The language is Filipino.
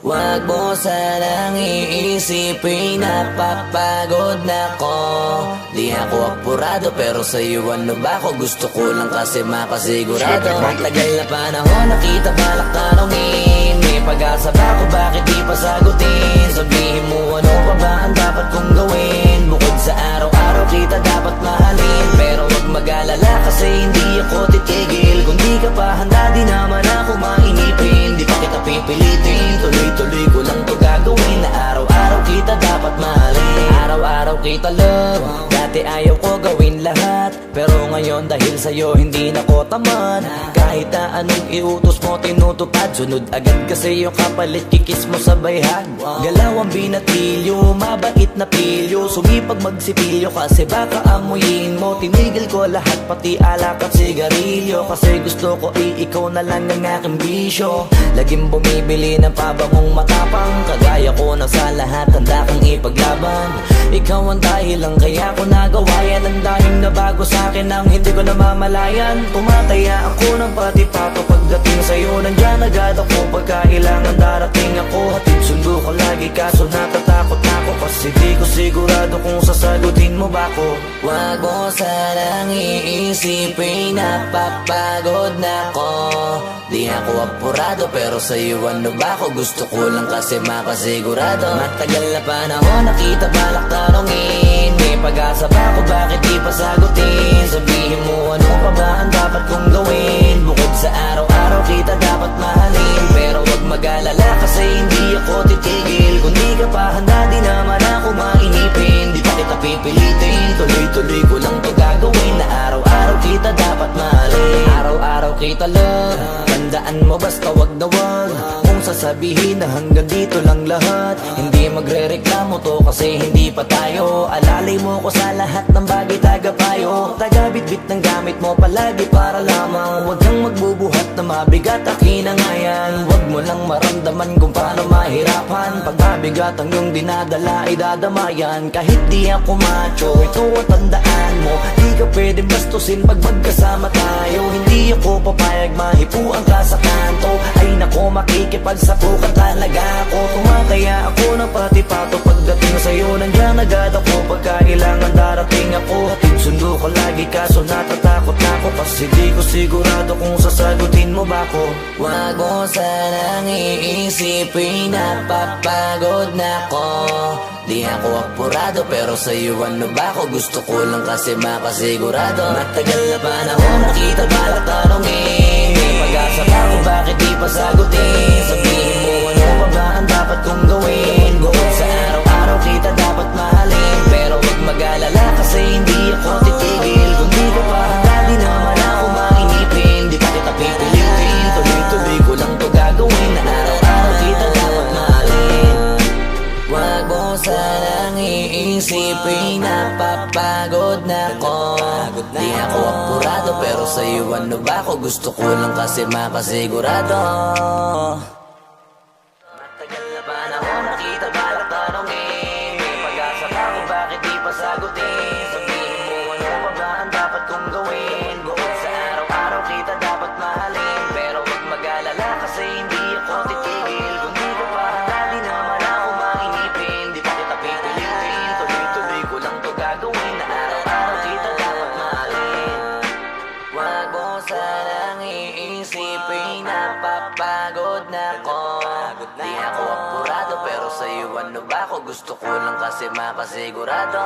Wag mo sanang iisipin napapagod na ko. Di ako apurado pero sa'yo ano ba ako? Gusto ko lang kasi makasigurado. Matagal na panahon nakita balak tanongin, may pag-asa ba ako, bakit di pa sagutin? Sabihin mo ano pa ba ang dapat kong gawin? Bukod sa araw-araw kita dapat mahalin, pero wag mag-alala kasi hindi ako titigil. Kung di ka pa handa di naman ako mainipin. Di pa kita pipilitin, tuloy-tuloy ko lang to gagawin. Na araw-araw kita dapat mahalin, araw-araw kita love. Dati ayaw ko gawin lahat, pero ngayon dahil sa'yo hindi na ko tamad. Kahit na anong iutos mo tinutupad, sunod agad kasi yung kapalit kikis mo sa bayhag. Galaw ang binatilyo, mabait na pilyo, sumipag magsipilyo kasi baka amuyin mo. Tinigil ko lahat pati alak at sigarilyo, kasi gusto ko ikaw na lang ang aking bisyo. Laging bumibili ng pabangong matapang, kagaya ko na sa lahat handa kong ipaglaban. Ikaw ang dahilan kaya ko nagawa yan, ang daming nabago sa'kin ang hindi ko namamalayan. Tumataya ako ng pati-pato pagdating sa'yo, nandyan agad ako pagkailangan darating ako. Hatid sundo ko lagi kaso natatakot ako, kasi di ko sigurado kung sasagutin mo ba ko. Wag mo sanang iisipin napapagod na ko. Di ako apurado pero sa'yo ano ba ako? Gusto ko lang kasi makasigurado. Matagal na panahon nakita balak tanongin, may pag-asa ba ako, bakit di pa sagutin? Sabihin mo ano pa ba ang dapat kong gawin? Bukod sa araw-araw kita dapat mahalin, pero wag mag-alala kasi hindi ako titigil. Kung di ka pa handa di naman ako mainipin. Di pa kita pipilitin, tuloy-tuloy ko lang to gagawin. Na araw-araw kita dapat mahalin, araw-araw kita love. Tandaan mo basta wag na wag kung sasabihin na hanggang dito lang lahat. Hindi magre-reklamo to kasi hindi pa tayo. Alalay mo ko sa lahat ng bagay, tagapayo. Tagabitbit ng gamit mo palagi para lamang wag kang magbubuhat na mabigat, akin na nga yan. Wag mo lang maramdaman kung paano mahirapan. Pag mabigat ang iyong dinadala ay dadamayan. Kahit di ako macho, ito at tandaan mo, di ka pwedeng bastusin pag magkasama tayo. Hindi ako papayag mahipuan ka sa kanto. Ay nako, makikipagsapukan talaga ako. Tumataya ako ng pati-pato pagdating sa'yo, nandyan agad ako pagkailangan darating ako. Hatid sundo ko lagi kaso natatakot ako, kasi di ko sigurado kung sasagutin mo ba ko. Wag mo sanang iisipin napapagod na ko. Di ako apurado pero sa'yo ano ba ako? Gusto ko lang kasi makasigurado. Matagal na panahon nakita balak tanongin, may pag-asa ba ako, bakit di pa sagutin? Sabihin mo ano pa ba ang dapat kong gawin? Bukod sa araw-araw kita dapat mahalin, pero wag mag-alala kasi hindi ako titigil. Kung di ka pa handa di naman ako mainipin. Di pa kita pipilitin, tuloy-tuloy ko lang to gagawin. Na araw-araw kita dapat mahalin. Wag mo sanang iisipin napapagod na ko. Di ako apurado pero sa'yo ano ba ako? Gusto ko lang kasi makasigurado. Matagal na panahon nakita balak tanongin, may pag-asa ba ako, bakit di pa sagutin? Sabihin mo ano pa ba ang dapat kong gawin? Bukod sa araw-araw kita dapat mahalin, pero wag mag-alala kasi hindi ako titigil. Kung di ka pa handa di naman ako mainipin. Di pa kita pipilitin, tuloy-tuloy ko lang to gagawin. Na araw-araw kita dapat mahalin. Wag mo sanang iisipin napapagod na ko. Di ako apurado pero sa'yo ano ba ako? Gusto ko lang kasi makasigurado.